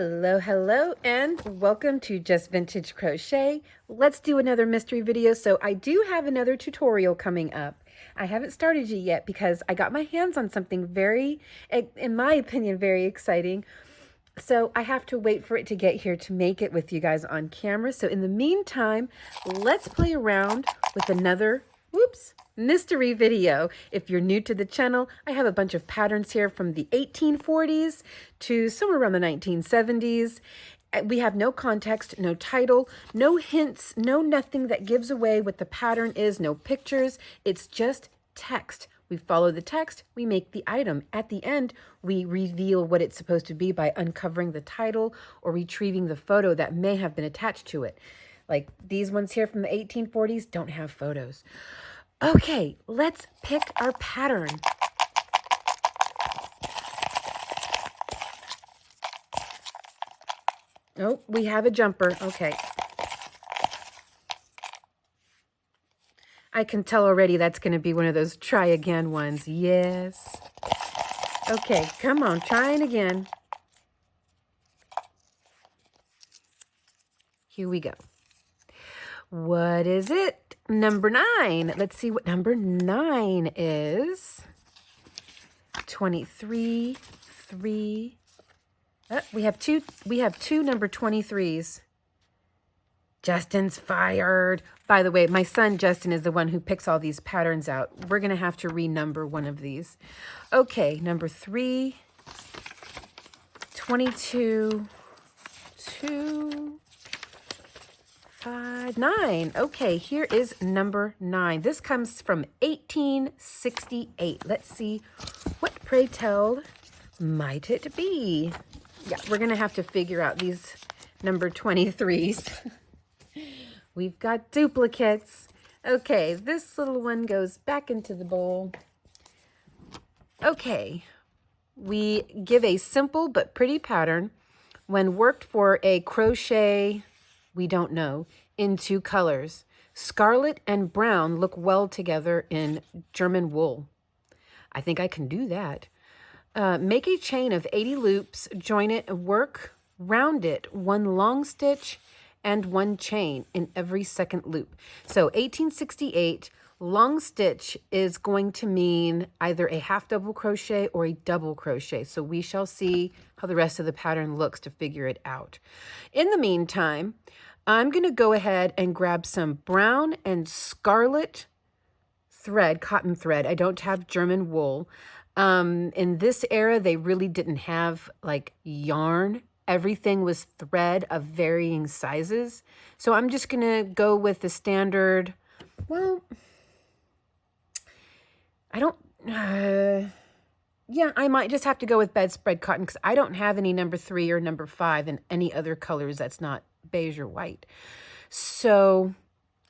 Hello, and welcome to Just Vintage Crochet. Let's do another mystery video. So I do have another tutorial coming up. I haven't started it yet because I got my hands on something very, in my opinion, very exciting. So I have to wait for it to get here to make it with you guys on camera. So in the meantime, let's play around with another, mystery video. If you're new to the channel, I have a bunch of patterns here from the 1840s to somewhere around the 1970s. We have no context, no title, no hints, no nothing that gives away what the pattern is, no pictures. It's just text. We follow the text, we make the item. At the end, we reveal what it's supposed to be by uncovering the title or retrieving the photo that may have been attached to it. Like these ones here from the 1840s don't have photos. Okay, let's pick our pattern. Oh, we have a jumper. Okay. I can tell already that's going to be one of those try again ones. Yes. Okay, come on, trying again. Here we go. What is it? Number 9. Let's see what number 9 is. 23, 3. Oh, we have two number 23s. Justin's fired. By the way, my son Justin is the one who picks all these patterns out. We're going to have to renumber one of these. Okay, number 3, 22, 2, 5, 9. Okay, here is number 9. This comes from 1868. Let's see, what, pray tell, might it be? Yeah, we're going to have to figure out these number 23s. We've got duplicates. Okay, this little one goes back into the bowl. Okay, we give a simple but pretty pattern when worked for a crochet, we don't know, in 2 colors. Scarlet and brown look well together in German wool. I think I can do that. Make a chain of 80 loops, join it, and work round it 1 long stitch and 1 chain in every second loop. So 1868, long stitch is going to mean either a half double crochet or a double crochet. So we shall see how the rest of the pattern looks to figure it out. In the meantime, I'm going to go ahead and grab some brown and scarlet thread, cotton thread. I don't have German wool. In this era, they really didn't have like yarn. Everything was thread of varying sizes. So I'm just going to go with the standard, well, I don't, yeah, I might just have to go with bedspread cotton because I don't have any number 3 or number 5 in any other colors that's not beige or white. So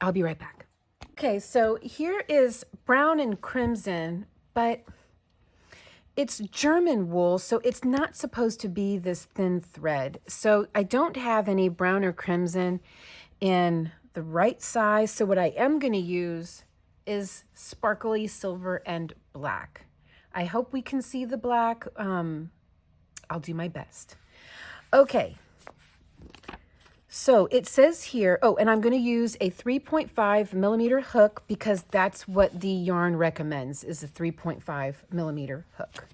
I'll be right back. Okay, so here is brown and crimson, but it's German wool, so it's not supposed to be this thin thread. So I don't have any brown or crimson in the right size. So what I am going to use is sparkly silver and black. I hope we can see the black. I'll do my best. Okay. So it says here, oh, and I'm going to use a 3.5 millimeter hook because that's what the yarn recommends, is a 3.5 millimeter hook.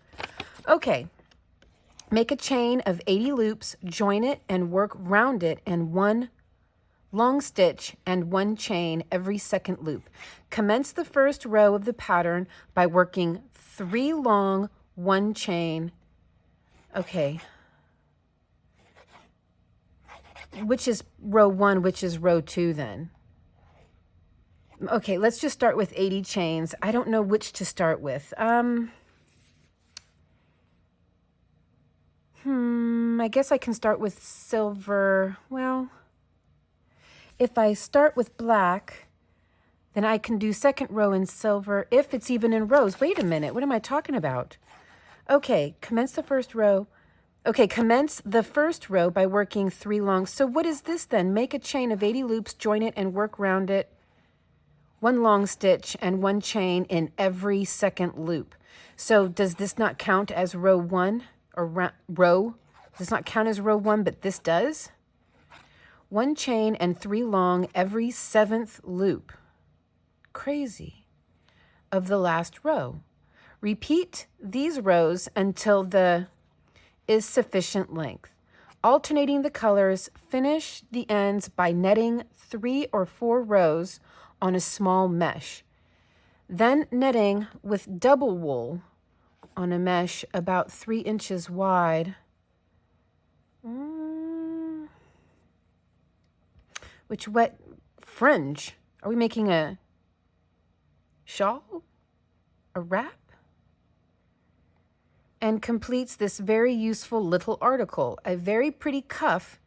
Okay, make a chain of 80 loops, join it and work round it in 1 long stitch and 1 chain every second loop. Commence the first row of the pattern by working 3 long, 1 chain. Okay. Which is row 1, which is row 2 then? Okay, let's just start with 80 chains. I don't know which to start with. I guess I can start with silver. Well, if I start with black, then I can do second row in silver if it's even in rows. Wait a minute, what am I talking about? Okay, commence the first row. Okay, commence the first row by working 3 long. So what is this then? Make a chain of 80 loops, join it and work round it 1 long stitch and 1 chain in every second loop. So does this not count as row 1 or row Does not count as row 1, but this does. 1 chain and 3 long every 7th loop. Crazy. Of the last row. Repeat these rows until the is sufficient length. Alternating the colors, finish the ends by netting 3 or 4 rows on a small mesh. Then netting with double wool on a mesh about 3 inches wide. Which wet fringe? Are we making a shawl? A wrap? And completes this very useful little article. A very pretty cuff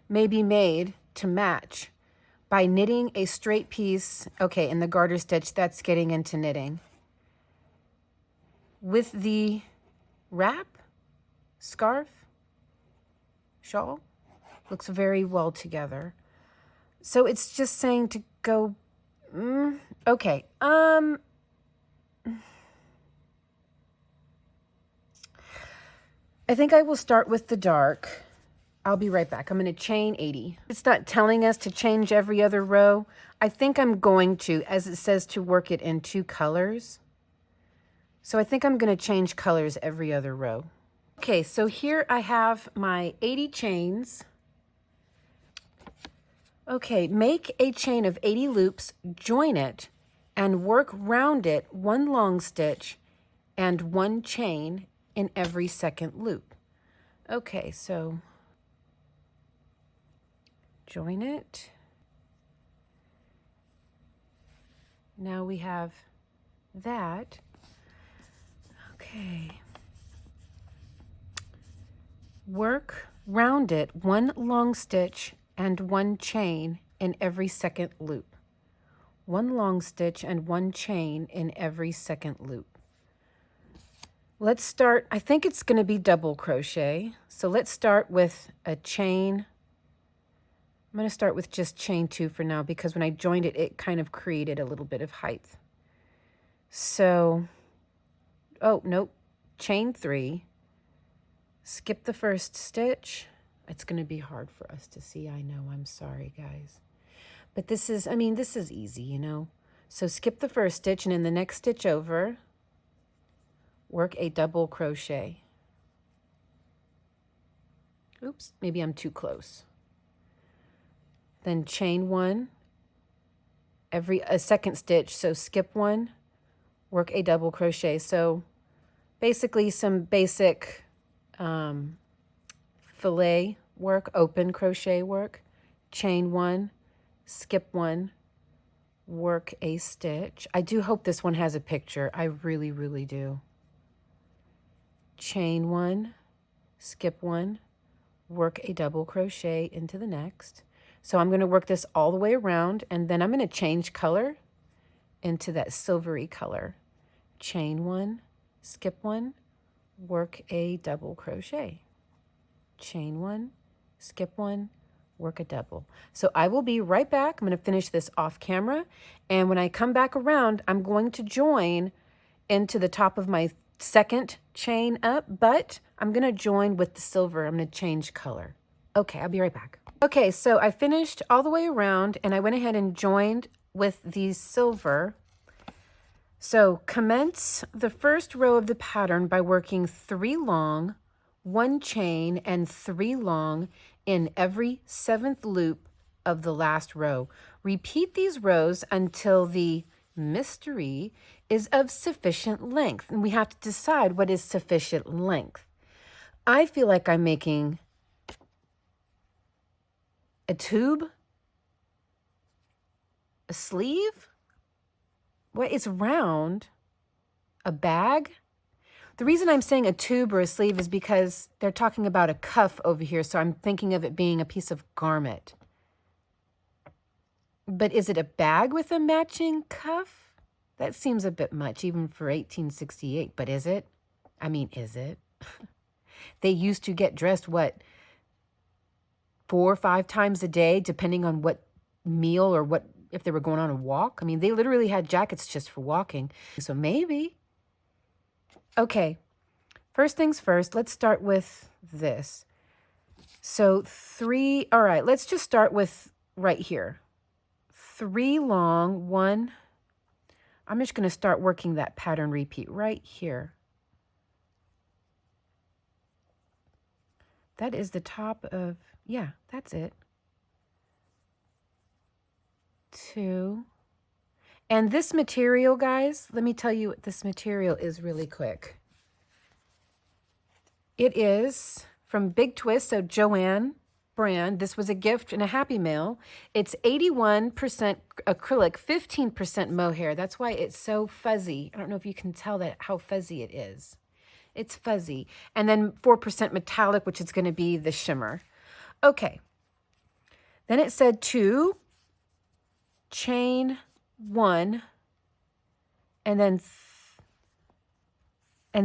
may be made to match by knitting a straight piece. Okay, in the garter stitch, that's getting into knitting. With the wrap, scarf, shawl, looks very well together. So it's just saying to go, okay, I think I will start with the dark. I'll be right back. I'm going to chain 80. It's not telling us to change every other row. I think I'm going to, as it says, to work it in 2 colors. So I think I'm going to change colors every other row. Okay, so here I have my 80 chains. Okay, make a chain of 80 loops, join it, and work round it 1 long stitch and 1 chain in every 2nd loop. Okay, so join it. Now we have that. Okay. Work round it 1 long stitch and 1 chain in every 2nd loop. 1 long stitch and 1 chain in every 2nd loop. Let's start, I think it's going to be double crochet. So let's start with a chain. I'm going to start with just chain 2 for now because when I joined it, it kind of created a little bit of height. So, oh, nope, chain 3, skip the 1st stitch. It's going to be hard for us to see, I know, I'm sorry, guys. But this is, I mean, this is easy, you know. So skip the 1st stitch, and in the next stitch over, work a double crochet. Oops, maybe I'm too close. Then chain 1, a 2nd stitch, so skip 1, work a double crochet. So basically some basic fillet work, open crochet work, chain 1, skip 1, work a stitch. I do hope this one has a picture. I really, really do. Chain 1, skip 1, work a double crochet into the next. So I'm going to work this all the way around, and then I'm going to change color into that silvery color. Chain 1, skip 1, work a double crochet. Chain 1, skip 1, work a double. So I will be right back. I'm going to finish this off camera, and when I come back around, I'm going to join into the top of my 2nd chain up, but I'm going to join with the silver. I'm going to change color. Okay, I'll be right back. Okay, so I finished all the way around, and I went ahead and joined with the silver. So commence the 1st row of the pattern by working 3 long, 1 chain, and 3 long in every 7th loop of the last row. Repeat these rows until the mystery is of sufficient length. And we have to decide what is sufficient length. I feel like I'm making a tube, a sleeve. What? It's round. A bag. The reason I'm saying a tube or a sleeve is because they're talking about a cuff over here, so I'm thinking of it being a piece of garment. But is it a bag with a matching cuff? That seems a bit much, even for 1868, but is it? I mean, is it? They used to get dressed, what, 4 or 5 times a day, depending on what meal or what, if they were going on a walk. I mean, they literally had jackets just for walking. So maybe. Okay, first things first, let's start with this. So 3, all right, let's just start with right here. 3 long, 1. I'm just going to start working that pattern repeat right here. That is the top of, yeah, that's it. 2. And this material, guys, let me tell you what this material is really quick. It is from Big Twist, so Joanne brand. This was a gift and a happy mail. It's 81% acrylic, 15% mohair. That's why it's so fuzzy. I don't know if you can tell that how fuzzy it is. It's fuzzy. And then 4% metallic, which is going to be the shimmer. Okay. Then it said 2, chain 1, and then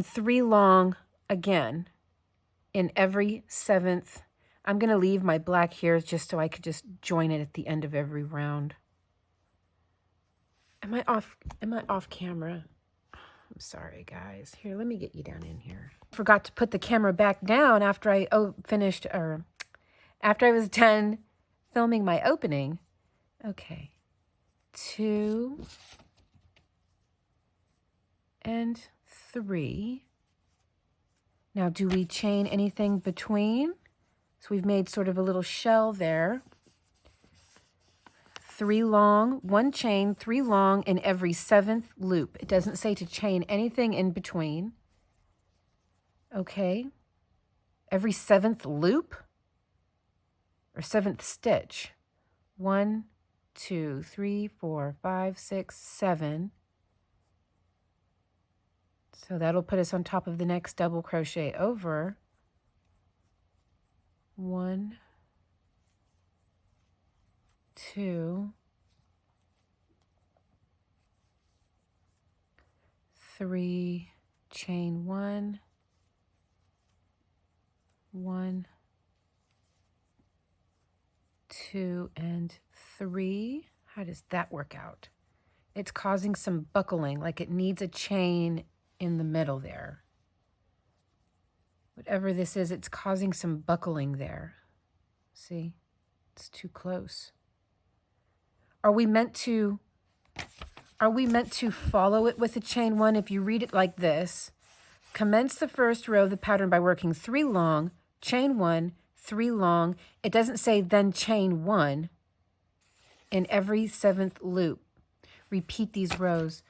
3 long again in every 7th. I'm going to leave my black here just so I could just join it at the end of every round. Am I off camera? I'm sorry, guys. Here, let me get you down in here. Forgot to put the camera back down after I finished, or after I was done filming my opening. Okay. 2 and 3. Now, do we chain anything between? So we've made sort of a little shell there. 3 long, 1 chain, 3 long in every 7th loop. It doesn't say to chain anything in between. Okay. Every 7th loop or 7th stitch. 1, 2, 3, 4, 5, 6, 7. So that'll put us on top of the next double crochet over. 1, 2, 3, chain 1, 1, 2, and 3. How does that work out? It's causing some buckling, like it needs a chain in the middle there. Whatever this is, it's causing some buckling there. See? It's too close. Are we meant to follow it with a chain 1? If you read it like this, commence the first row of the pattern by working 3 long, chain 1, 3 long. It doesn't say then chain 1 in every 7th loop. Repeat these rows.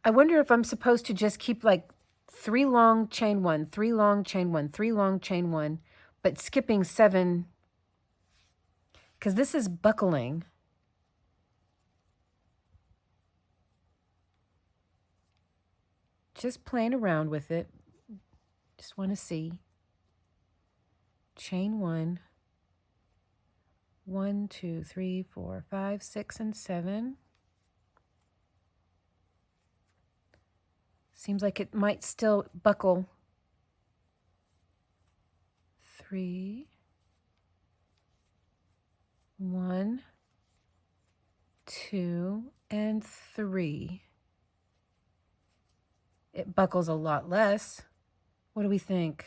I wonder if I'm supposed to just keep like 3 long, chain 1, 3 long, chain 1, 3 long, chain 1, but skipping 7, because this is buckling. Just playing around with it. Just want to see. Chain 1, 1, 2, 3, 4, 5, 6, and 7. Seems like it might still buckle. 3, 1, 2, and 3. It buckles a lot less. What do we think?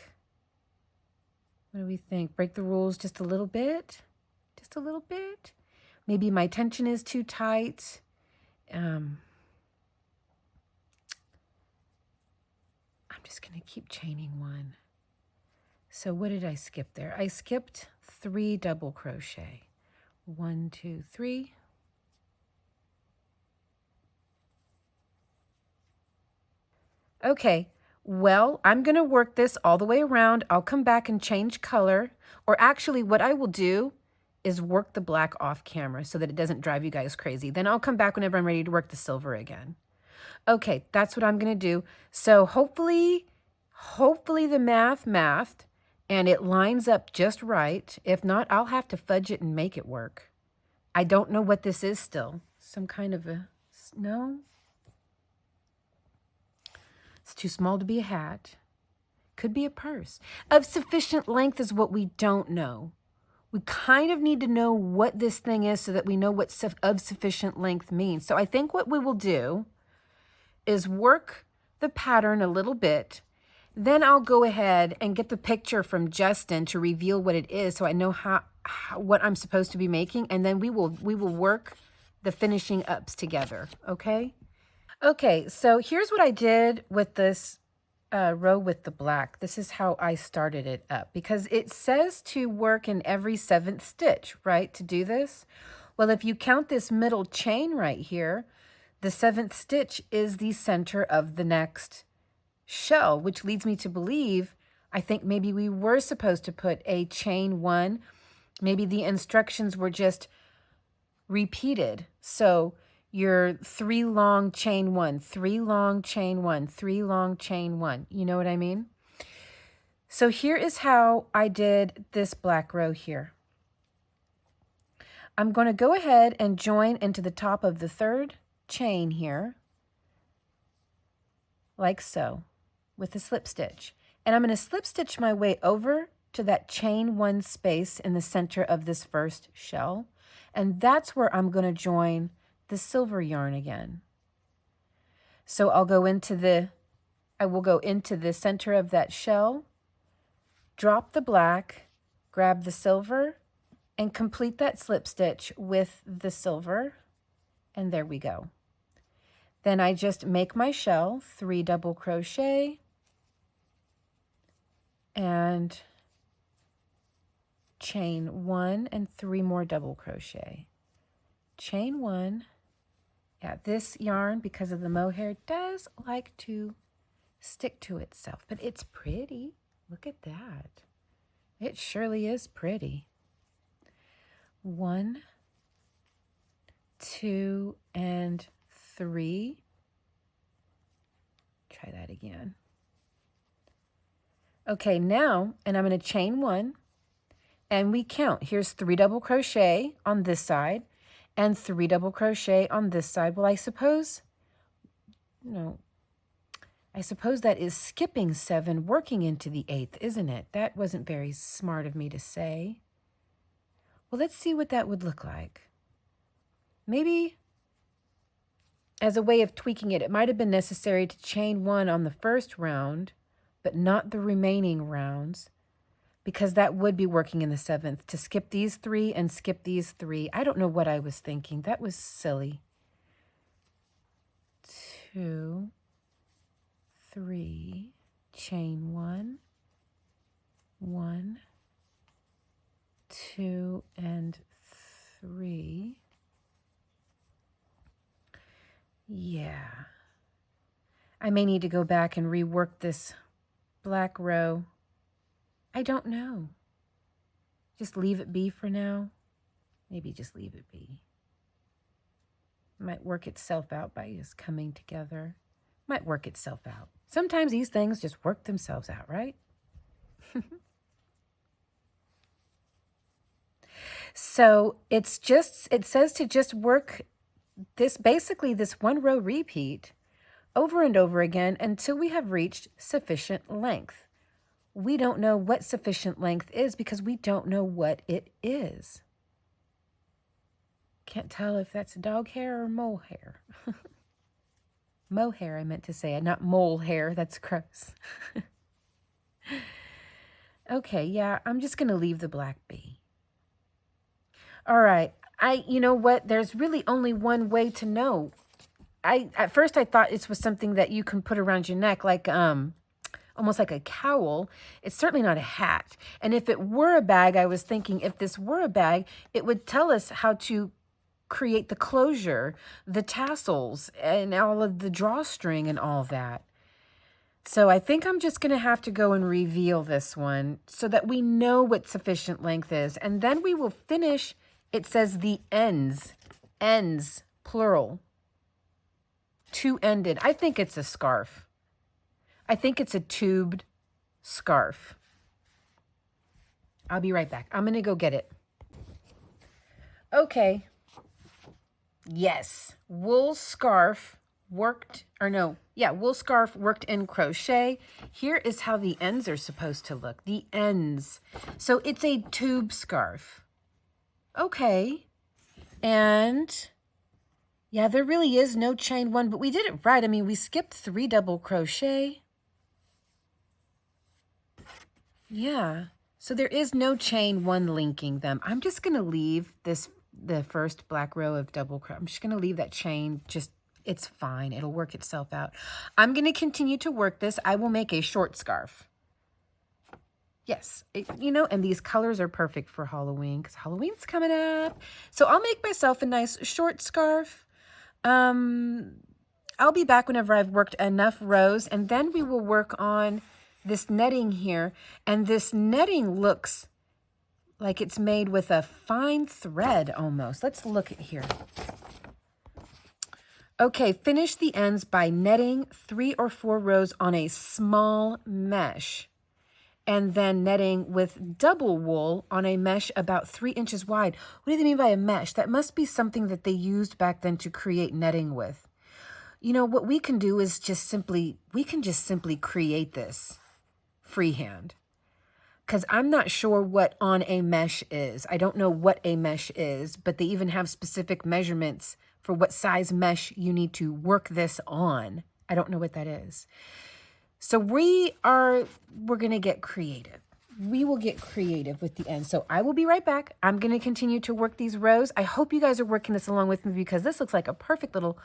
What do we think? Break the rules just a little bit? Just a little bit? Maybe my tension is too tight. I'm just going to keep chaining 1. So what did I skip there? I skipped 3 double crochet. 1, 2, 3. Okay, well, I'm going to work this all the way around. I'll come back and change color. Or actually, what I will do is work the black off camera so that it doesn't drive you guys crazy. Then I'll come back whenever I'm ready to work the silver again. Okay, that's what I'm going to do. So hopefully the mathed and it lines up just right. If not, I'll have to fudge it and make it work. I don't know what this is still. Some kind of a, no? It's too small to be a hat. Could be a purse. Of sufficient length is what we don't know. We kind of need to know what this thing is so that we know what of sufficient length means. So I think what we will do is work the pattern a little bit Then I'll go ahead and get the picture from Justin to reveal what it is so I know what I'm supposed to be making, and then we will work the finishing ups together, okay? Okay, so here's what I did with this row with the black. This is how I started it up, because it says to work in every 7th stitch, right, to do this. Well, if you count this middle chain right here, the 7th stitch is the center of the next shell, which leads me to believe, I think maybe we were supposed to put a chain 1. Maybe the instructions were just repeated. So your 3 long chain 1, 3 long chain 1, 3 long chain 1. You know what I mean? So here is how I did this black row here. I'm going to go ahead and join into the top of the 3rd chain here, like so, with a slip stitch. And I'm going to slip stitch my way over to that chain 1 space in the center of this first shell. And that's where I'm going to join the silver yarn again. So I will go into the center of that shell, drop the black, grab the silver, and complete that slip stitch with the silver. And there we go. Then I just make my shell, 3 double crochet, and chain 1 and 3 more double crochet. Chain 1. Yeah, this yarn, because of the mohair, does like to stick to itself, but it's pretty. Look at that. It surely is pretty. 1, 2, and 3. Try that again. Okay, now, and I'm going to chain 1, and we count. Here's 3 double crochet on this side and 3 double crochet on this side. Well, I suppose that is skipping 7, working into the 8th, isn't it? That wasn't very smart of me to say. Well, let's see what that would look like. Maybe as a way of tweaking it, it might have been necessary to chain 1 on the first round, but not the remaining rounds, because that would be working in the 7th, to skip these 3 and skip these 3. I don't know what I was thinking. That was silly. 2, 3, chain 1, 1, 2, and 3. Yeah. I may need to go back and rework this black row. I don't know. Just leave it be for now. Maybe just leave it be. Might work itself out by just coming together. Might work itself out. Sometimes these things just work themselves out, right? So it says to just work basically this 1 row repeat over and over again until we have reached sufficient length. We don't know what sufficient length is because we don't know what it is. Can't tell if that's dog hair or mole hair. Mohair, I meant to say, not mole hair. That's gross. Okay, yeah, I'm just going to leave the black be. All right. You know what? There's really only one way to know. At first I thought it was something that you can put around your neck, like almost like a cowl. It's certainly not a hat. And if it were a bag, I was thinking if this were a bag, it would tell us how to create the closure, the tassels, and all of the drawstring and all that. So I think I'm just going to have to go and reveal this one so that we know what sufficient length is. And then we will finish. It says the ends, plural, 2-ended. I think it's a scarf. I think it's a tubed scarf. I'll be right back. I'm going to go get it. Okay. Yes, wool scarf worked in crochet. Here is how the ends are supposed to look. The ends. So it's a tube scarf. Okay. And yeah, there really is no chain 1, but we did it right. I mean, we skipped 3 double crochet. Yeah. So there is no chain one linking them. I'm just going to leave the first black row of double crochet. I'm just going to leave that chain. Just, it's fine. It'll work itself out. I'm going to continue to work this. I will make a short scarf. Yes, you know, and these colors are perfect for Halloween because Halloween's coming up. So I'll make myself a nice short scarf. I'll be back whenever I've worked enough rows, and then we will work on this netting here. And this netting looks like it's made with a fine thread almost. Let's look at here. Okay, finish the ends by netting 3 or 4 rows on a small mesh, and then netting with double wool on a mesh about 3 inches wide. What do they mean by a mesh? That must be something that they used back then to create netting with. You know, what we can do is just simply create this freehand. Because I'm not sure what on a mesh is. I don't know what a mesh is, but they even have specific measurements for what size mesh you need to work this on. I don't know what that is. So we're going to get creative. We will get creative with the end. So I will be right back. I'm going to continue to work these rows. I hope you guys are working this along with me because this looks like a perfect little,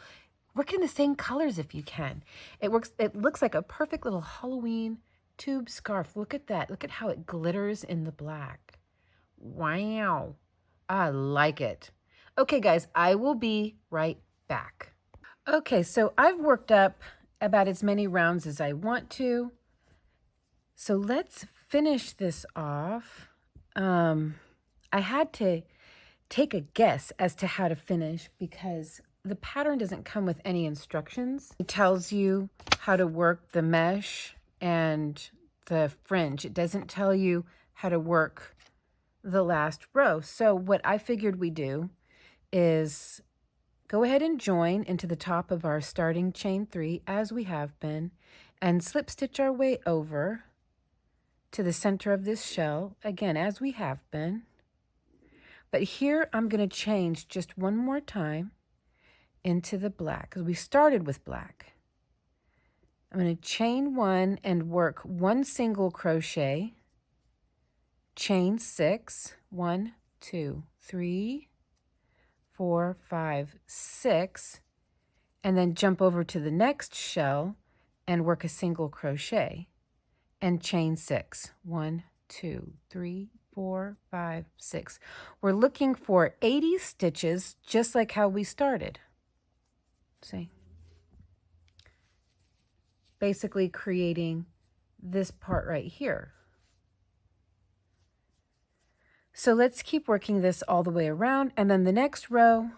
work in the same colors if you can. It looks like a perfect little Halloween tube scarf. Look at that. Look at how it glitters in the black. Wow. I like it. Okay, guys, I will be right back. Okay, so I've worked up about as many rounds as I want to. So let's finish this off. I had to take a guess as to how to finish because the pattern doesn't come with any instructions. It tells you how to work the mesh and the fringe. It doesn't tell you how to work the last row. So what I figured we do is go ahead and join into the top of our starting chain 3 as we have been and slip stitch our way over to the center of this shell again as we have been. But here I'm going to change just one more time into the black because we started with black. I'm going to chain 1 and work 1 single crochet, chain 6, 1, 2, 3, 4, 5, 6, and then jump over to the next shell and work a single crochet and chain 6, 1, 2, 3, 4, 5, 6. We're looking for 80 stitches just like how we started. See? Basically creating this part right here. So let's keep working this all the way around, and then the next row,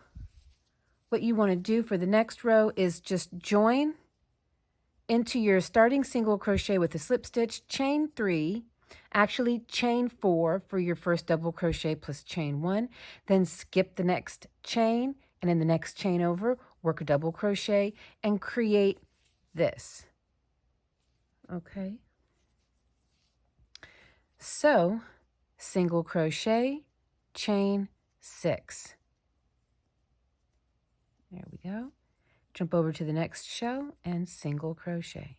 what you want to do for the next row is just join into your starting single crochet with a slip stitch, chain 3, actually chain 4 for your first double crochet plus chain 1, then skip the next chain, and in the next chain over, work a double crochet and create this. Okay, so single crochet, chain 6. There we go. Jump over to the next shell and single crochet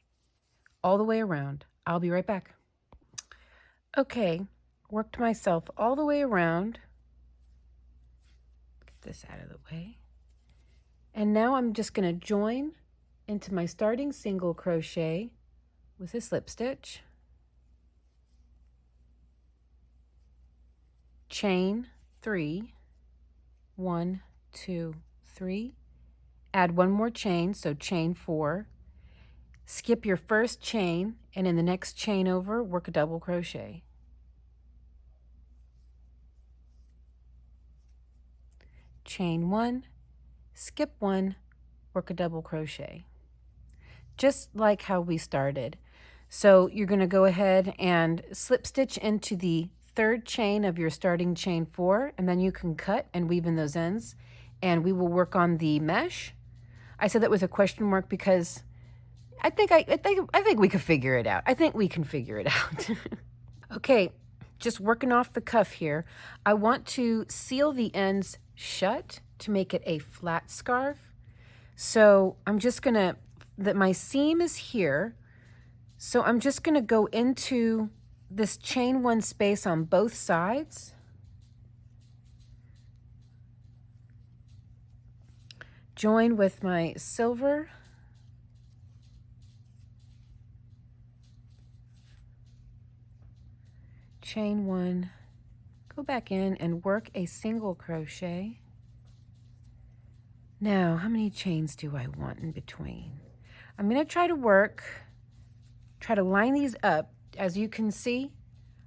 all the way around. I'll be right back. Okay, worked myself all the way around. Get this out of the way. And now I'm just going to join into my starting single crochet with a slip stitch, chain 3, 1, 2, 3, add 1 more chain, so chain 4, skip your first chain, and in the next chain over, work a double crochet. Chain 1, skip 1, work a double crochet. Just like how we started. So you're going to go ahead and slip stitch into the third chain of your starting chain 4, and then you can cut and weave in those ends, and we will work on the mesh. I said that with a question mark because I think we could figure it out. I think we can figure it out. Okay, just working off the cuff here. I want to seal the ends shut to make it a flat scarf. So I'm just gonna, my seam is here. So I'm just gonna go into this chain one space on both sides. Join with my silver. Chain one, go back in and work a single crochet. Now, how many chains do I want in between? I'm going to try to line these up. As you can see,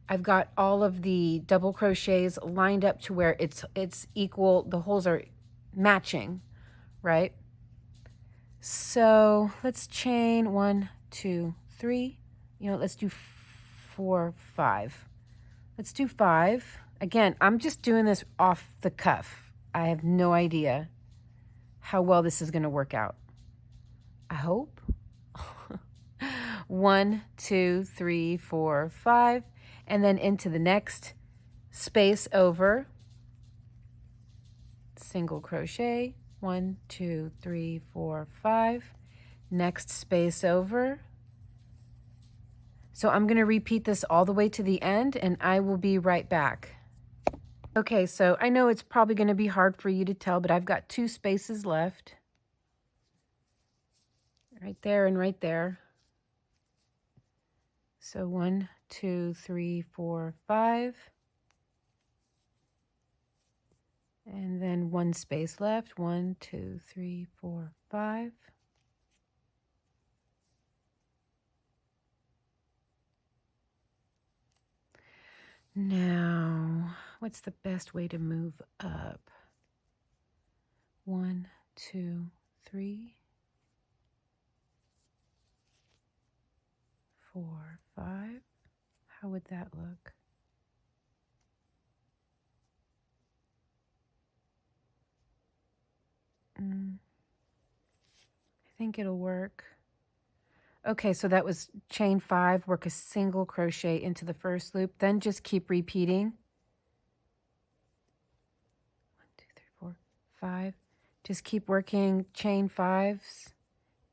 I've got all of the double crochets lined up to where it's equal, the holes are matching, right? So let's chain 1, 2, 3. Let's do 4, 5. Let's do 5. Again, I'm just doing this off the cuff. I have no idea how well this is going to work out. I hope. 1, 2, 3, 4, 5, and then into the next space over, single crochet, 1, 2, 3, 4, 5, next space over. So I'm going to repeat this all the way to the end, and I will be right back. Okay, so I know it's probably going to be hard for you to tell, but I've got 2 spaces left. Right there and right there. So 1, 2, 3, 4, 5. And then 1 space left. 1, 2, 3, 4, 5. Now, what's the best way to move up? 1, 2, 3, 4, 5. How would that look? I think it'll work. Okay, so that was chain 5, work a single crochet into the first loop, then just keep repeating. 1, 2, 3, 4, 5. Just keep working chain 5s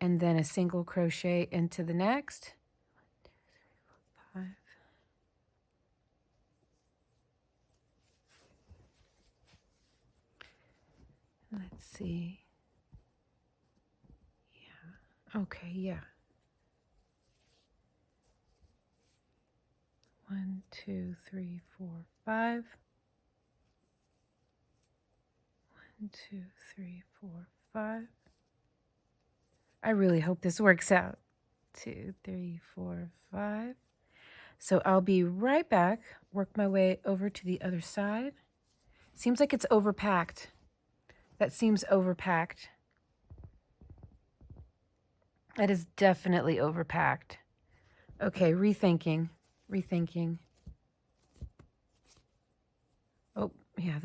and then a single crochet into the next. 1, 2, 3, 4, 5. Let's see. Yeah. Okay, yeah. 1, 2, 3, 4, 5. 1, 2, 3, 4, 5. I really hope this works out. 2, 3, 4, 5. So I'll be right back. Work my way over to the other side. Seems like it's overpacked. That seems overpacked. That is definitely overpacked. Okay, rethinking. Oh, yeah,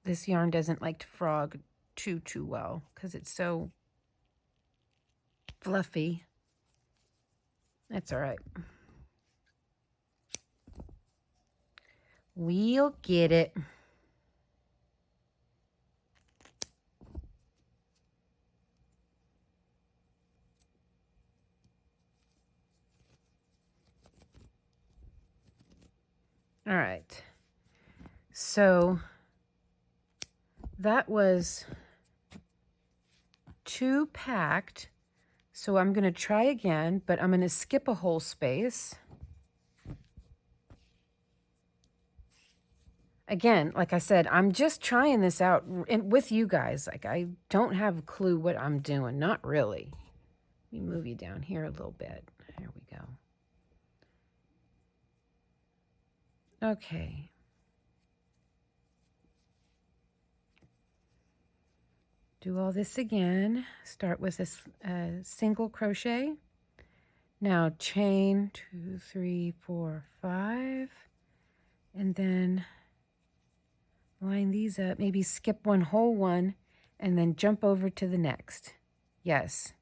this yarn doesn't like to frog too well because it's so fluffy. That's all right. We'll get it. All right. So that was too packed. So I'm going to try again, but I'm going to skip a whole space. Again, like I said, I'm just trying this out with you guys. Like, I don't have a clue what I'm doing. Not really. Let me move you down here a little bit. There we go. Okay. Do all this again. Start with a single crochet. Now chain 2, 3, 4, 5. And then line these up. Maybe skip one whole one and then jump over to the next. Yes.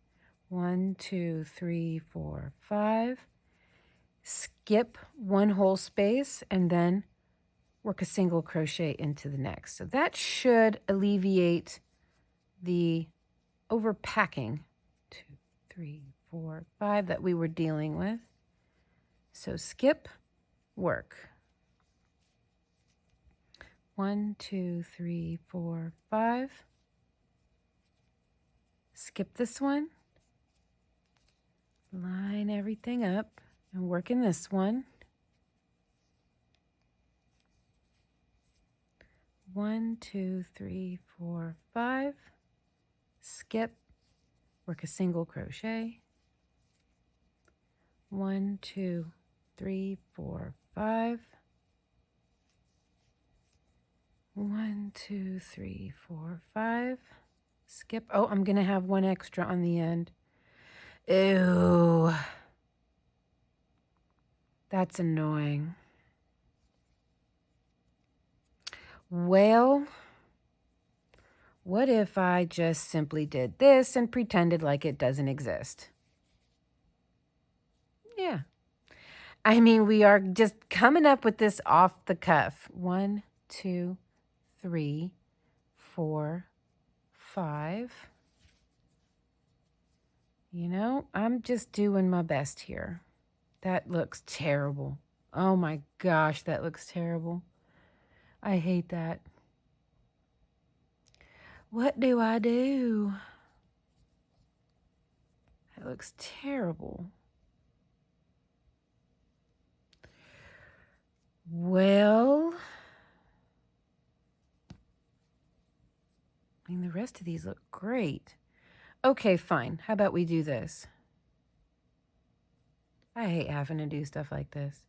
1, 2, 3, 4, 5. Skip one whole space and then work a single crochet into the next. So that should alleviate the overpacking, 2, 3, 4, 5 that we were dealing with. So skip work. 1, 2, 3, 4, 5. Skip this one. Line everything up and work in this one. 1, 2, 3, 4, 5. Skip, work a single crochet. 1, 2, 3, 4, 5. 1, 2, 3, 4, 5. Skip. Oh, I'm going to have one extra on the end. Ew. That's annoying. Well, what if I just simply did this and pretended like it doesn't exist? Yeah. I mean, we are just coming up with this off the cuff. 1, 2, 3, 4, 5. You know, I'm just doing my best here. That looks terrible. Oh my gosh, that looks terrible. I hate that. What do I do? That looks terrible. Well, I mean, the rest of these look great. Okay, fine. How about we do this? I hate having to do stuff like this.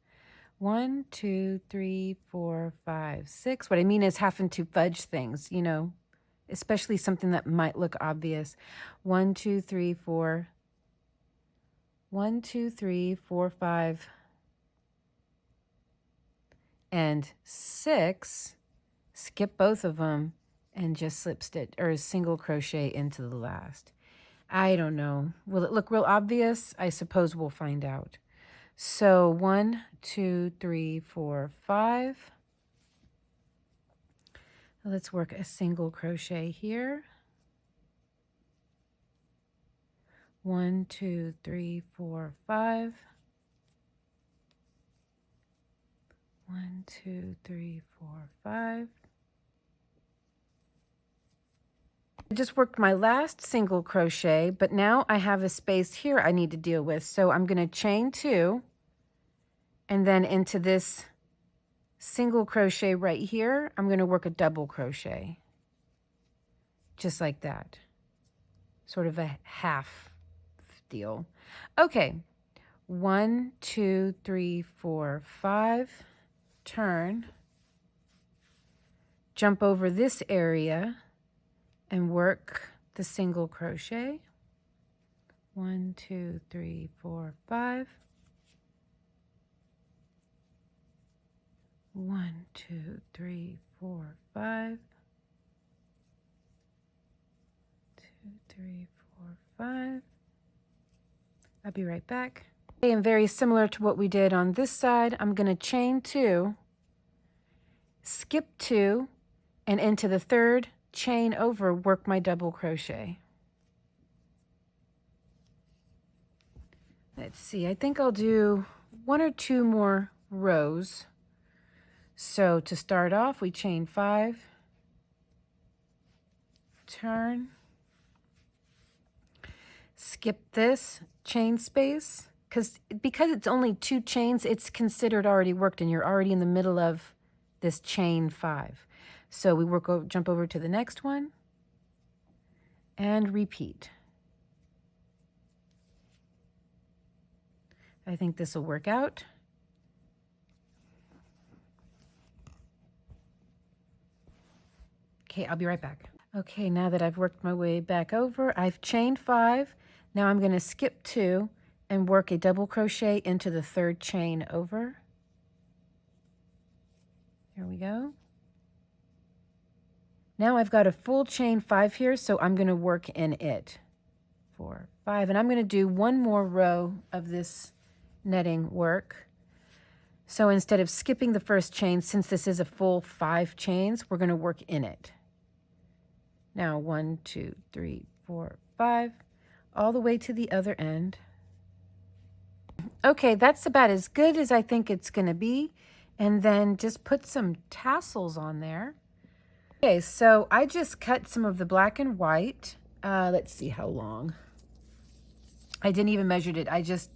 1, 2, 3, 4, 5, 6. What I mean is having to fudge things, you know, especially something that might look obvious. 1, 2, 3, 4. 1, 2, 3, 4, 5, and 6. Skip both of them and just slip stitch or single crochet into the last. I don't know. Will it look real obvious? I suppose we'll find out. So 1, 2, 3, 4, 5. Let's work a single crochet here. 1, 2, 3, 4, 5. 1, 2, 3, 4, 5. I just worked my last single crochet, but now I have a space here I need to deal with. So I'm going to chain 2 and then into this single crochet right here, I'm going to work a double crochet. Just like that. Sort of a half deal. Okay. 1, 2, 3, 4, 5. Turn. Jump over this area and work the single crochet. 1, 2, 3, 4, 5. 1, 2, 3, 4, 5. 2, 3, 4, 5. I'll be right back. Okay, and very similar to what we did on this side, I'm going to chain 2, skip 2, and into the third chain over, work my double crochet. Let's see, I think I'll do 1 or 2 more rows. So to start off, we chain 5, turn, skip this chain space, because it's only 2 chains, it's considered already worked and you're already in the middle of this chain 5. So we jump over to the next one and repeat. I think this will work out. Okay, I'll be right back. Okay, now that I've worked my way back over, I've chained 5. Now I'm going to skip 2 and work a double crochet into the third chain over. Here we go. Now I've got a full chain 5 here, so I'm going to work in it. 4, 5, and I'm going to do 1 more row of this netting work. So instead of skipping the first chain, since this is a full 5 chains, we're going to work in it. Now 1, 2, 3, 4, 5, all the way to the other end. Okay, that's about as good as I think it's going to be. And then just put some tassels on there. Okay, so I just cut some of the black and white. Let's see how long. I didn't even measure it. I just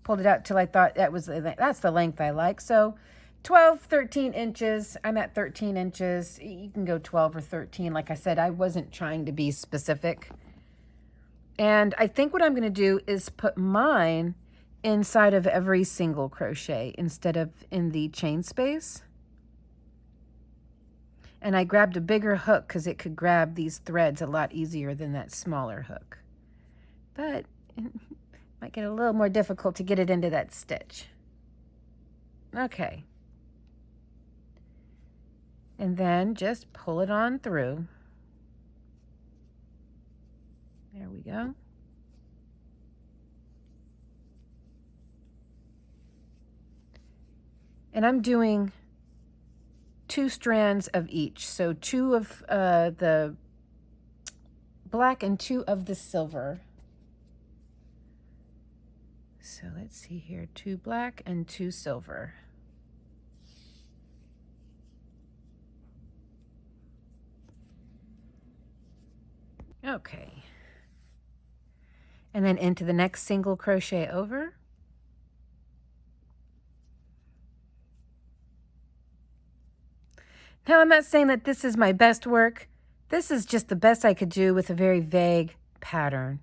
pulled it out till I thought that's the length I like. So 12, 13 inches. I'm at 13 inches. You can go 12 or 13. Like I said, I wasn't trying to be specific. And I think what I'm going to do is put mine inside of every single crochet instead of in the chain space. And I grabbed a bigger hook because it could grab these threads a lot easier than that smaller hook. But it might get a little more difficult to get it into that stitch. Okay. And then just pull it on through. There we go. And I'm doing 2 strands of each. So 2 of the black and 2 of the silver. So let's see here, 2 black and 2 silver. Okay. And then into the next single crochet over. Now, I'm not saying that this is my best work. This is just the best I could do with a very vague pattern.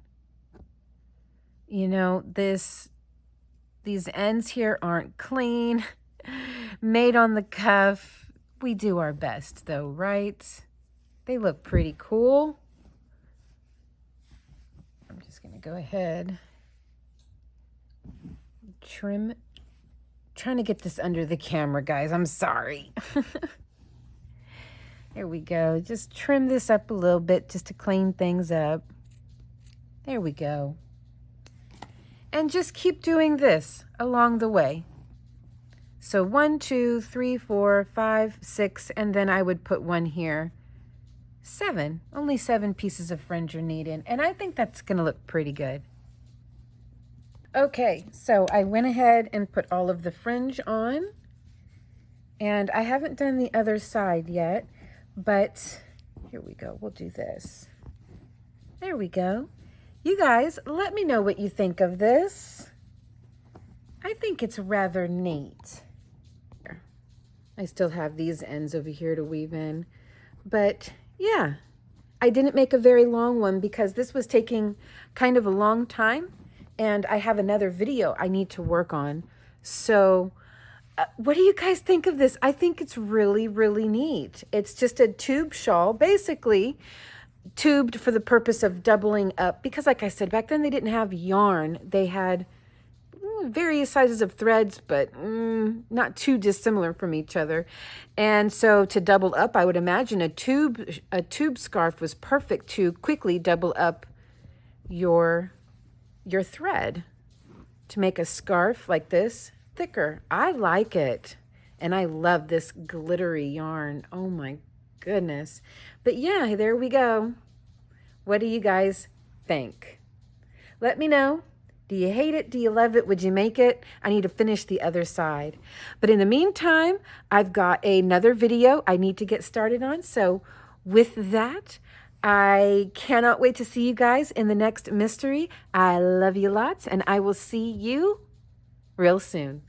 You know, these ends here aren't clean, made on the cuff. We do our best though, right? They look pretty cool. I'm just going to go ahead, trim, trying to get this under the camera, guys. I'm sorry. There we go. Just trim this up a little bit just to clean things up. There we go. And just keep doing this along the way. So 1, 2, 3, 4, 5, 6, and then I would put 1 here. 7. Only 7 pieces of fringe are needed. And I think that's going to look pretty good. Okay, so I went ahead and put all of the fringe on. And I haven't done the other side yet. But here we go. We'll do this. There we go. You guys, let me know what you think of this. I think it's rather neat. I still have these ends over here to weave in. But yeah, I didn't make a very long one because this was taking kind of a long time. And I have another video I need to work on. So what do you guys think of this? I think it's really, really neat. It's just a tube shawl, basically tubed for the purpose of doubling up. Because like I said, back then they didn't have yarn. They had various sizes of threads, but not too dissimilar from each other. And so to double up, I would imagine a tube scarf was perfect to quickly double up your thread to make a scarf like this thicker. I like it. And I love this glittery yarn. Oh my goodness. But yeah, there we go. What do you guys think? Let me know. Do you hate it? Do you love it? Would you make it? I need to finish the other side. But in the meantime, I've got another video I need to get started on. So with that, I cannot wait to see you guys in the next mystery. I love you lots, and I will see you real soon.